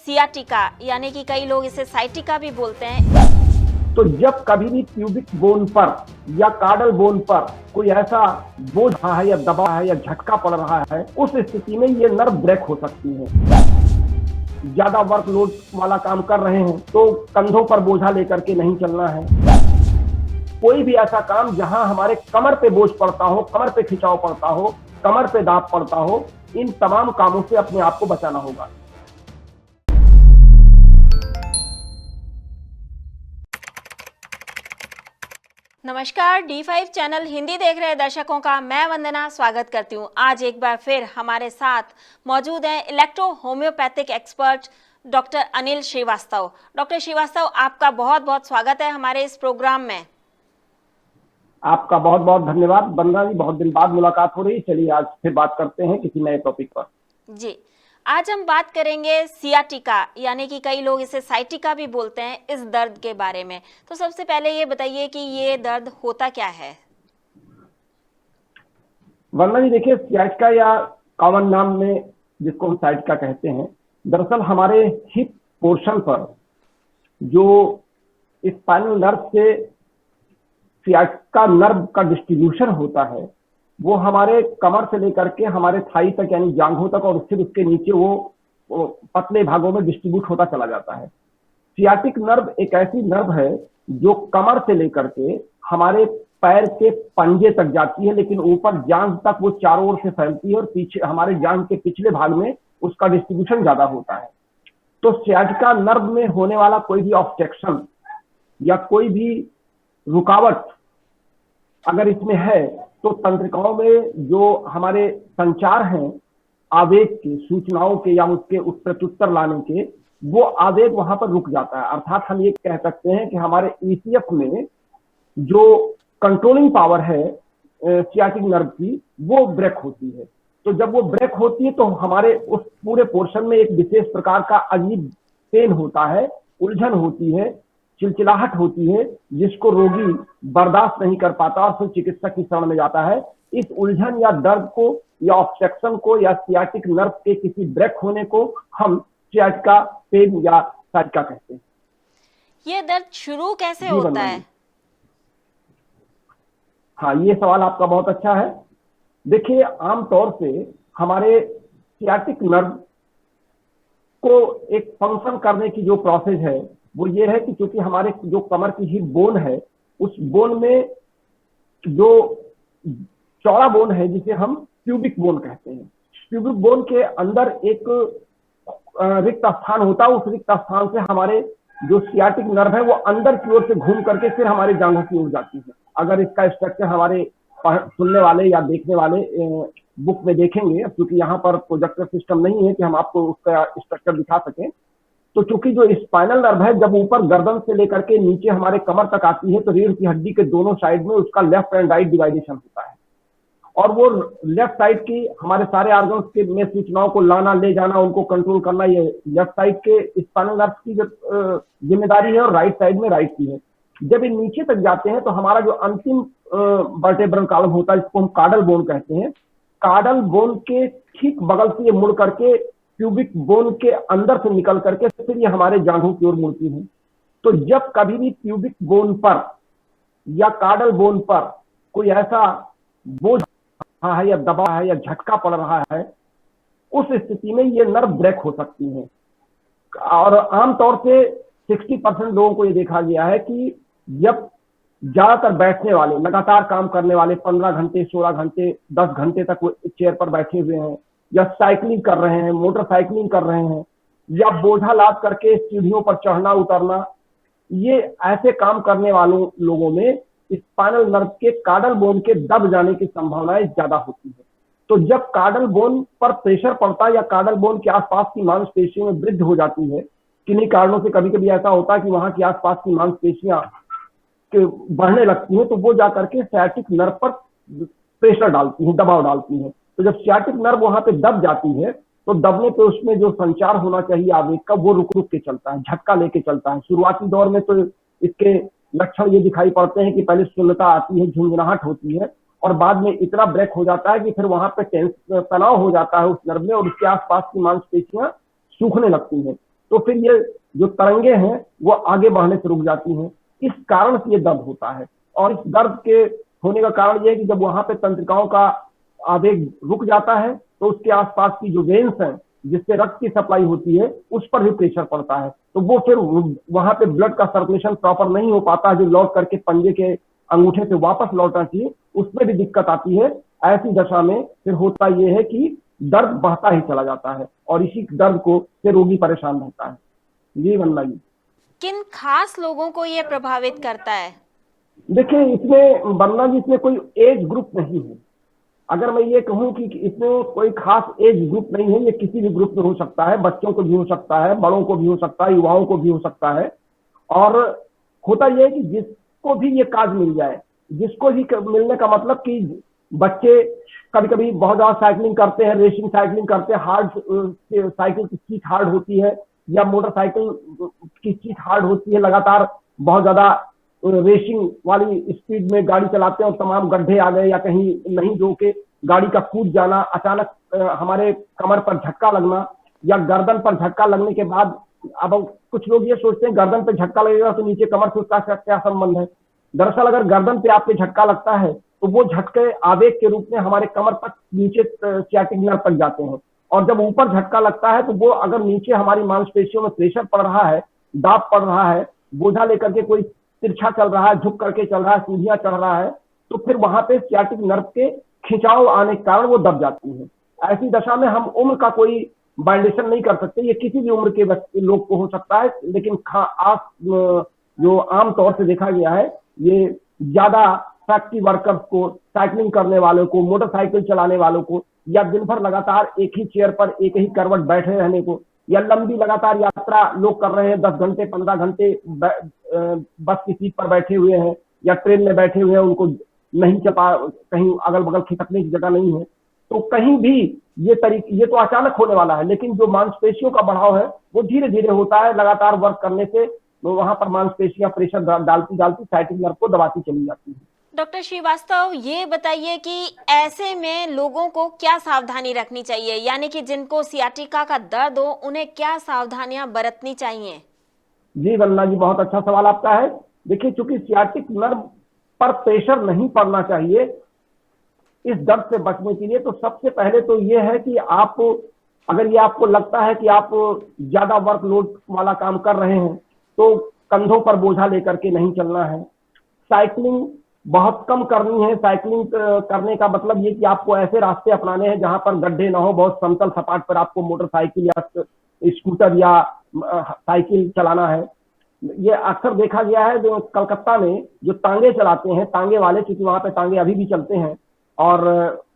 Sciatica यानी कि कई लोग इसे साइटिका भी बोलते हैं। तो जब कभी भी प्यूबिक बोन पर या कार्डल बोन पर कोई ऐसा बोझ रहा है या दबाव है या झटका पड़ रहा है, उस स्थिति में ये नर्व ब्रेक हो सकती है। ज्यादा वर्कलोड वाला काम कर रहे हैं तो कंधों पर बोझा लेकर के नहीं चलना है। कोई भी ऐसा काम जहां हमारे कमर पे बोझ पड़ता हो, कमर पे खिंचाव पड़ता हो, कमर पे दाब पड़ता हो, इन तमाम कामों से अपने आप को बचाना होगा। नमस्कार, D5 चैनल हिंदी देख रहे दर्शकों का मैं वंदना स्वागत करती हूँ। आज एक बार फिर हमारे साथ मौजूद हैं electro homeopathic expert doctor Anil Shrivastava. Doctor Shrivastava, आपका बहुत बहुत स्वागत है हमारे इस प्रोग्राम में। आपका बहुत बहुत धन्यवाद वंदना जी, बहुत दिन बाद मुलाकात हो रही। चलिए आज फिर बात करते हैं किसी नए टॉपिक पर। जी, आज हम बात करेंगे सियाटिका यानी कि कई लोग इसे साइटिका भी बोलते हैं, इस दर्द के बारे में। तो सबसे पहले ये बताइए कि ये दर्द होता क्या है। वंदना जी देखिए, सियाटिका या कॉमन नाम में जिसको हम साइटिका कहते हैं, दरअसल हमारे हिप पोर्शन पर जो स्पाइनल नर्व से सियाटिका नर्व का डिस्ट्रीब्यूशन होता है, वो हमारे कमर से लेकर के हमारे थाई तक यानी जांघों तक और फिर उसके नीचे वो पतले भागों में डिस्ट्रीब्यूट होता चला जाता है। सियाटिक नर्व एक ऐसी नर्व है जो कमर से लेकर के हमारे पैर के पंजे तक जाती है, लेकिन ऊपर जांघ तक वो चारों ओर से फैलती है और पीछे हमारे जांघ के पिछले भाग में उसका डिस्ट्रीब्यूशन ज्यादा होता है। तो सियाटिका नर्व में होने वाला कोई भी ऑब्स्ट्रक्शन या कोई भी रुकावट अगर इसमें है तो तंत्रिकाओं में जो हमारे संचार हैं आवेग के, सूचनाओं के या उसके उस प्रत्युत्तर लाने के, वो आवेग वहां पर रुक जाता है। अर्थात हम ये कह सकते हैं कि हमारे ईसीएफ में जो कंट्रोलिंग पावर है सियाटिक नर्व की, वो ब्रेक होती है। तो जब वो ब्रेक होती है तो हमारे उस पूरे पोर्शन में एक विशेष प्रकार का अजीब पेन होता है, उलझन होती है, चिलचिलाहट होती है, जिसको रोगी बर्दाश्त नहीं कर पाता और फिर चिकित्सक की शरण में जाता है। इस उलझन या दर्द को या ऑब्स्ट्रक्शन को या सियाटिक नर्व के किसी ब्रेक होने को हम सियाटिका पेन या साइटिका कहते हैं। ये दर्द शुरू कैसे होता है? हाँ, ये सवाल आपका बहुत अच्छा है। देखिए, आमतौर से हमारे सियाटिक नर्व को एक फंक्शन करने की जो प्रोसेस है वो ये है कि क्योंकि हमारे जो कमर की हिप बोन है, उस बोन में जो चौड़ा बोन है जिसे हम प्यूबिक बोन कहते हैं, प्यूबिक बोन के अंदर एक रिक्त स्थान होता है। उस रिक्त स्थान से हमारे जो सियाटिक नर्व है वो अंदर की ओर से घूम करके फिर हमारे जांघों की ओर जाती है। अगर इसका स्ट्रक्चर हमारे सुनने वाले या देखने वाले बुक में देखेंगे, क्योंकि यहाँ पर प्रोजेक्टर सिस्टम नहीं है कि हम आपको उसका स्ट्रक्चर दिखा सकें, तो चूंकि जो स्पाइनल नर्व है जब ऊपर गर्दन से लेकर के नीचे हमारे कमर तक आती है तो रीढ़ की हड्डी के दोनों साइड में उसका लेफ्ट एंड राइट डिवाइडेशन होता है, और वो लेफ्ट साइड की हमारे सारे ऑर्गन्स के में सूचनाओं को लाना ले जाना, उनको कंट्रोल करना, ये लेफ्ट साइड के स्पाइनल नर्व की जिम्मेदारी है और राइट साइड में राइट की है। जब ये नीचे तक जाते हैं तो हमारा जो अंतिम वर्टेब्रल कॉलम होता है जिसको हम कार्डल बोन कहते हैं, कार्डल बोन के ठीक बगल से ये मुड़ करके प्यूबिक बोन के अंदर से निकल करके फिर ये हमारे जांघों की ओर मुड़ती है। तो जब कभी भी प्यूबिक बोन पर या कार्डल बोन पर कोई ऐसा बोझ रहा है या दबाव है या झटका पड़ रहा है, उस स्थिति में ये नर्व ब्रेक हो सकती है। और आमतौर से 60% लोगों को ये देखा गया है कि जब ज्यादातर बैठने वाले, लगातार काम करने वाले 15 घंटे, 16 घंटे, 10 घंटे तक वो चेयर पर बैठे हुए हैं, या साइकिलिंग कर रहे हैं, मोटरसाइकिलिंग कर रहे हैं, या बोझा लाद करके सीढ़ियों पर चढ़ना उतरना, ये ऐसे काम करने वालों लोगों में स्पाइनल नर्व के कार्डल बोन के दब जाने की संभावनाएं ज्यादा होती है। तो जब कार्डल बोन पर प्रेशर पड़ता है या कार्डल बोन के आसपास की मांसपेशियों में वृद्धि हो जाती है, किन्हीं कारणों से कभी कभी ऐसा होता है कि वहां के आसपास की मांसपेशियां बढ़ने लगती हैं, तो वो जाकर के सियाटिक नर्व पर प्रेशर डालती है, दबाव डालती है। तो जब सियाटिक नर्व वहां पे दब जाती है तो दबने पे उसमें जो संचार होना चाहिए आवेग का, वो रुक रुक के चलता है, झटका लेके चलता है। शुरुआती दौर में तो इसके लक्षण ये दिखाई पड़ते हैं कि पहले शून्यता आती है, झुंझुनाहट होती है, और बाद में इतना ब्रेक हो जाता है कि फिर वहां पे तनाव हो जाता है उस नर्व में और उसके आसपास की मांसपेशियां सूखने लगती हैं। तो फिर ये जो तरंगे हैं वो आगे बढ़ने से रुक जाती हैं। इस कारण से ये दर्द होता है। और इस दर्द के होने का कारण ये है कि जब वहां पे तंत्रिकाओं का आवेग रुक जाता है तो उसके आसपास की जो वेन्स हैं जिससे रक्त की सप्लाई होती है उस पर भी प्रेशर पड़ता है, तो वो फिर वहां पे ब्लड का सर्कुलेशन प्रॉपर नहीं हो पाता, जो लौट करके पंजे के अंगूठे से वापस लौटना चाहिए उसमें भी दिक्कत आती है। ऐसी दशा में फिर होता यह है कि दर्द बढ़ता ही चला जाता है और इसी दर्द को से रोगी परेशान रहता है। जी वंदना जी। किन खास लोगों को ये प्रभावित करता है? देखिए इसमें वंदना जी इसमें कोई एज ग्रुप नहीं है। अगर मैं ये कहूं कि इसमें कोई खास एज ग्रुप नहीं है, ये किसी भी ग्रुप में हो सकता है, बच्चों को भी हो सकता है, बड़ों को भी हो सकता है, युवाओं को भी हो सकता है। और होता यह है कि जिसको भी ये काज मिल जाए, जिसको भी मिलने का मतलब कि बच्चे कभी कभी बहुत ज्यादा साइकिलिंग करते हैं, रेसिंग साइकिलिंग करते हैं, हार्ड साइकिल की सीट हार्ड होती है या मोटरसाइकिल की सीट हार्ड होती है, लगातार बहुत ज्यादा रेसिंग वाली स्पीड में गाड़ी चलाते हैं और तमाम गड्ढे आ गए या कहीं नहीं जो के गाड़ी का कूद जाना, अचानक हमारे कमर पर झटका लगना या गर्दन पर झटका लगने के बाद, अब कुछ लोग ये सोचते हैं गर्दन पे झटका लगेगा तो नीचे कमर से उसका क्या संबंध है। दरअसल अगर गर्दन पे आपके झटका लगता है तो वो झटके आवेग के रूप में हमारे कमर तक नीचे सियाटिक नर्व तक जाते हैं, और जब ऊपर झटका लगता है तो वो अगर नीचे हमारी मांसपेशियों में प्रेशर पड़ रहा है, दाब पड़ रहा है, बोझा लेकर के कोई तिरछा चल रहा है, झुक करके चल रहा है, सीढ़ियां चढ़ रहा है, तो फिर वहां पे सियाटिक नर्व के खिंचाव आने के कारण वो दब जाती है। ऐसी दशा में हम उम्र का कोई बाइंडेशन नहीं कर सकते, ये किसी भी उम्र के लोग को हो सकता है, लेकिन जो आमतौर से देखा गया है ये ज्यादा फैक्ट्री वर्कर्स को, साइकिलिंग करने वालों को, मोटरसाइकिल चलाने वालों को, या दिन भर लगातार एक ही चेयर पर एक ही करवट बैठे रहने को, या लंबी लगातार यात्रा लोग कर रहे हैं, 10 घंटे 15 घंटे बस की सीट पर बैठे हुए हैं या ट्रेन में बैठे हुए हैं, उनको नहीं चपा, कहीं अगल बगल खिसकने की जगह नहीं है, तो कहीं भी ये तो अचानक होने वाला है, लेकिन जो मांसपेशियों का बढ़ाव है वो धीरे धीरे होता है। लगातार वर्क करने से तो वहां पर मांसपेशियां प्रेशर डालती साइटिक नर्व को दबाती चली जाती है। डॉक्टर श्रीवास्तव, ये बताइए कि ऐसे में लोगों को क्या सावधानी रखनी चाहिए, यानी कि जिनको सियाटिका का दर्द हो उन्हें क्या सावधानियां बरतनी चाहिए? जी वंदना जी, बहुत अच्छा सवाल आपका है। देखिए चूंकि सियाटिक नर्व पर प्रेशर नहीं पड़ना चाहिए इस दर्द से बचने के लिए, तो सबसे पहले तो ये है कि आप, अगर ये आपको लगता है कि आप ज्यादा वर्कलोड वाला काम कर रहे हैं तो कंधों पर बोझा लेकर के नहीं चलना है। साइकिलिंग बहुत कम करनी है। साइकिलिंग करने का मतलब ये कि आपको ऐसे रास्ते अपनाने हैं जहां पर गड्ढे ना हो, बहुत समतल सपाट पर आपको मोटरसाइकिल या स्कूटर या साइकिल चलाना है। ये अक्सर देखा गया है, जो कलकत्ता में जो तांगे चलाते हैं, तांगे वाले, क्योंकि वहां पे तांगे अभी भी चलते हैं और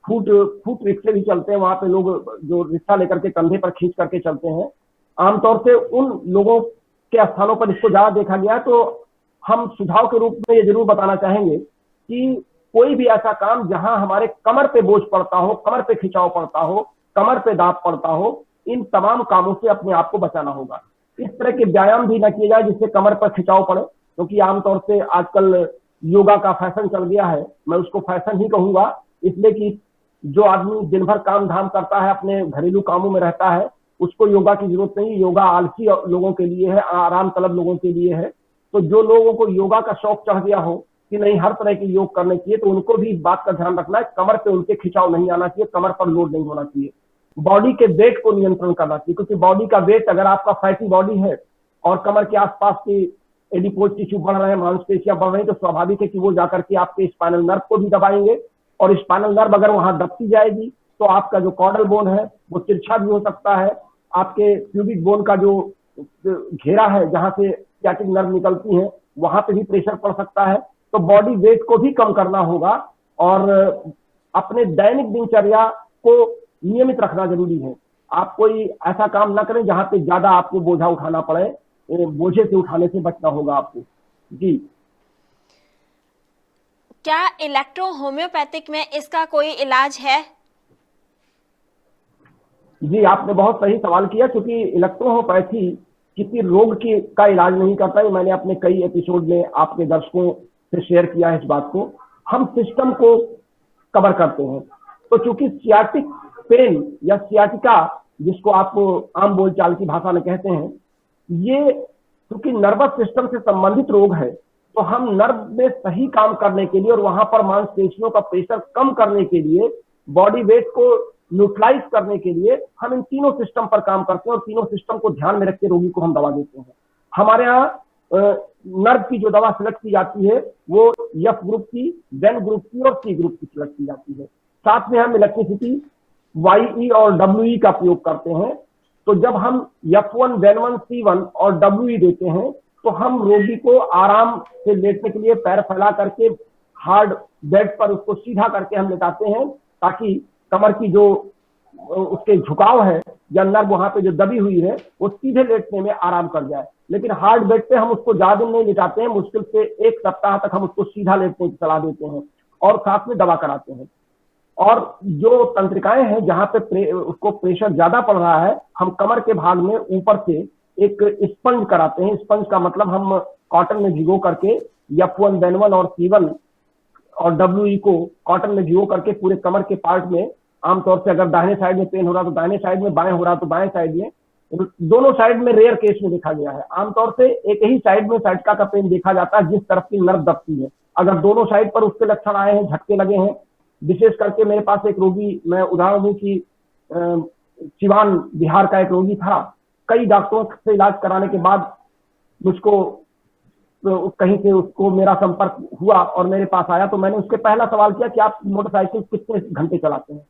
फूट रिक्शे भी चलते हैं, वहां पे लोग जो रिक्शा लेकर के कंधे पर खींच करके चलते हैं, आमतौर से उन लोगों के स्थानों पर इसको ज्यादा देखा गया है। तो हम सुझाव के रूप में ये जरूर बताना चाहेंगे कि कोई भी ऐसा काम जहां हमारे कमर पे बोझ पड़ता हो, कमर पे खिंचाव पड़ता हो, कमर पे दाब पड़ता हो, इन तमाम कामों से अपने आप को बचाना होगा। इस तरह के व्यायाम भी न किए जाए जिससे कमर पर खिंचाव पड़े, क्योंकि आमतौर से आजकल योगा का फैशन चल गया है, मैं उसको फैशन ही कहूंगा, इसलिए कि जो आदमी दिन भर काम धाम करता है, अपने घरेलू कामों में रहता है, उसको योगा की जरूरत नहीं। योगा आलसी लोगों के लिए है, आराम तलब लोगों के लिए है। तो जो लोगों को योगा का शौक चढ़ गया हो कि नहीं हर तरह के योग करने चाहिए, तो उनको भी इस बात का ध्यान रखना है, कमर पे उनके खिंचाव नहीं आना चाहिए, कमर पर लोड नहीं होना चाहिए। बॉडी के वेट को नियंत्रण करना चाहिए, क्योंकि बॉडी का वेट, अगर आपका फैटी बॉडी है और कमर के आसपास की एडिपोज टिश्यू बढ़ रहे हैं, मांसपेशियां बढ़ रही हैं, तो स्वाभाविक है कि वो जाकर के आपके स्पाइनल नर्व को भी दबाएंगे, और स्पाइनल नर्व अगर वहां दबती जाएगी तो आपका जो कॉर्डल बोन है वो तिरछा भी हो सकता है, आपके प्यूबिक बोन का जो घेरा है जहां से सियाटिक नर्व निकलती है वहां पे भी प्रेशर पड़ सकता है। तो बॉडी वेट को भी कम करना होगा और अपने दैनिक दिनचर्या को नियमित रखना जरूरी है। आप कोई ऐसा काम ना करें जहां पे ज्यादा आपको बोझा उठाना पड़े, बोझे से उठाने से बचना होगा आपको। जी, क्या इलेक्ट्रो होम्योपैथिक में इसका कोई इलाज है? जी, आपने बहुत सही सवाल किया, क्योंकि इलेक्ट्रो होम्योपैथी किसी रोग की का इलाज नहीं करता है। मैंने अपने कई एपिसोड में आपके दर्शकों से शेयर किया है इस बात को। हम सिस्टम को कवर करते हैं। तो चूंकि सियाटिक पेन या सियाटिका, जिसको आप आम बोलचाल की भाषा में कहते हैं, ये क्योंकि नर्वस सिस्टम से संबंधित रोग है, तो हम नर्व में सही काम करने के लिए और वहां पर मांसपेशियों का प्रेशर कम करने के लिए, बॉडी वेट को न्यूट्रलाइज करने के लिए हम इन तीनों सिस्टम पर काम करते हैं और तीनों सिस्टम को ध्यान में रख के रोगी को हम दवा देते हैं। हमारे यहाँ नर्व की जो दवा सिलेक्ट की जाती है वो एफ ग्रुप की, जेन ग्रुप की और सी ग्रुप की सिलेक्ट की जाती है। साथ में हम इलेक्ट्रिसिटी वाई और डब्ल्यू का प्रयोग करते हैं। तो जब हम F1, वेन1, C1 और WE देते हैं तो हम रोगी को आराम से लेटने के लिए पैर फैला करके हार्ड बेड पर उसको सीधा करके हम लेटाते हैं, ताकि कमर की जो उसके झुकाव है या नर्व वहां पे जो दबी हुई है वो सीधे लेटने में आराम कर जाए। लेकिन हार्ड बेड पे हम उसको ज्यादा दिन नहीं लेटाते हैं, मुश्किल से 1 सप्ताह तक हम उसको सीधा लेटने की सलाह देते हैं और साथ में दवा कराते हैं। और जो तंत्रिकाएं हैं जहां पे उसको प्रेशर ज्यादा पड़ रहा है, हम कमर के भाग में ऊपर से एक स्पंज कराते हैं। स्पंज का मतलब हम कॉटन में भिगो करके F1, वेन1 और C1 और WE को कॉटन में भिगो करके पूरे कमर के पार्ट में, आमतौर से अगर दाहिने साइड में पेन हो रहा तो दाहिने साइड में, बाएं हो रहा तो बाएं साइड में, दोनों साइड में रेयर केस में देखा गया है। आमतौर से एक ही साइड में साइटिका का पेन देखा जाता है जिस तरफ की नर्व दबती है। अगर दोनों साइड पर उसके लक्षण आए हैं, झटके लगे हैं, विशेष करके मेरे पास एक रोगी, मैं उदाहरण दूं कि सिवान बिहार का एक रोगी था। कई डॉक्टरों से इलाज कराने के बाद मुझको कहीं से उसको मेरा संपर्क हुआ और मेरे पास आया, तो मैंने उसके पहला सवाल किया कि आप मोटरसाइकिल कितने घंटे चलाते हैं।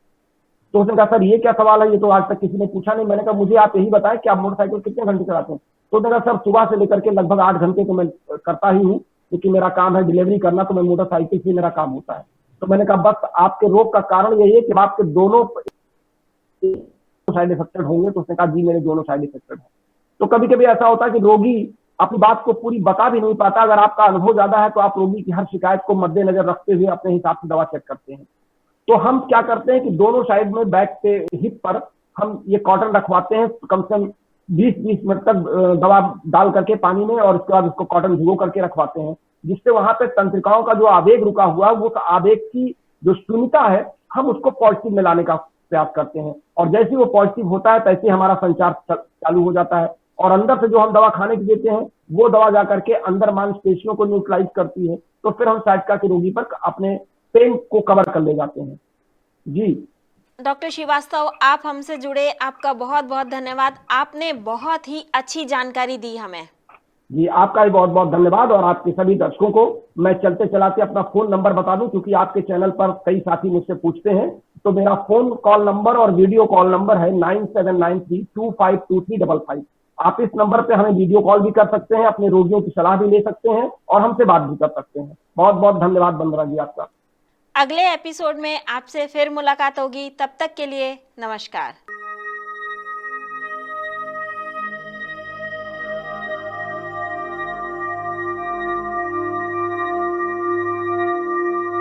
तो उसने कहा सर ये क्या सवाल है, ये तो आज तक किसी ने पूछा नहीं। मैंने कहा मुझे आप यही बताएं कि आप मोटरसाइकिल कितने घंटे चलाते हैं। तो उसने कहा सर सुबह से लेकर के लगभग 8 घंटे तो मैं करता ही हूँ, क्योंकि मेरा काम है डिलीवरी करना, तो मैं मोटरसाइकिल से मेरा काम होता है। तो मैंने कहा बस आपके रोग का कारण यही है कि आपके दोनों साइड इफेक्टेड होंगे। तो उसने कहा जी मेरे दोनों साइड इफेक्टेड है। तो कभी कभी ऐसा होता है कि रोगी अपनी बात को पूरी बता भी नहीं पाता। अगर आपका अनुभव ज्यादा है तो आप रोगी की हर शिकायत को मद्देनजर रखते हुए अपने हिसाब से दवा चेक करते हैं। तो हम क्या करते हैं कि दोनों साइड में बैक पे, हिप पर हम ये कॉटन रखवाते हैं, कम से कम 20-20 मिनट तक दवा डाल करके पानी में, और उसके बाद उसको कॉटन भिगो करके रखवाते हैं, जिससे वहां पे तंत्रिकाओं का जो आवेग रुका हुआ है, वो आवेग की जो शून्यता है हम उसको पॉजिटिव में लाने का प्रयास करते हैं। और जैसे वो पॉजिटिव होता है तैसे हमारा संचार चालू हो जाता है, और अंदर से जो हम दवा खाने की देते हैं वो दवा जाकर के अंदर मांसपेशियों को न्यूट्रलाइज करती है। तो फिर हम साइटिका के रोगी पर अपने पेन को कवर कर ले जाते हैं। जी डॉक्टर श्रीवास्तव, आप हमसे जुड़े, आपका बहुत बहुत धन्यवाद। आपने बहुत ही अच्छी जानकारी दी हमें। जी आपका भी बहुत बहुत धन्यवाद। और आपके सभी दर्शकों को मैं चलते चलाते अपना फोन नंबर बता दूं, क्योंकि आपके चैनल पर कई साथी मुझसे पूछते हैं। तो मेरा फोन कॉल नंबर और वीडियो कॉल नंबर है 9793252355। आप इस नंबर पे हमें वीडियो कॉल भी कर सकते हैं, अपने रोगियों की सलाह भी ले सकते हैं और हमसे बात भी कर सकते हैं। बहुत बहुत धन्यवाद वंदना जी आपका। अगले एपिसोड में आपसे फिर मुलाकात होगी, तब तक के लिए नमस्कार।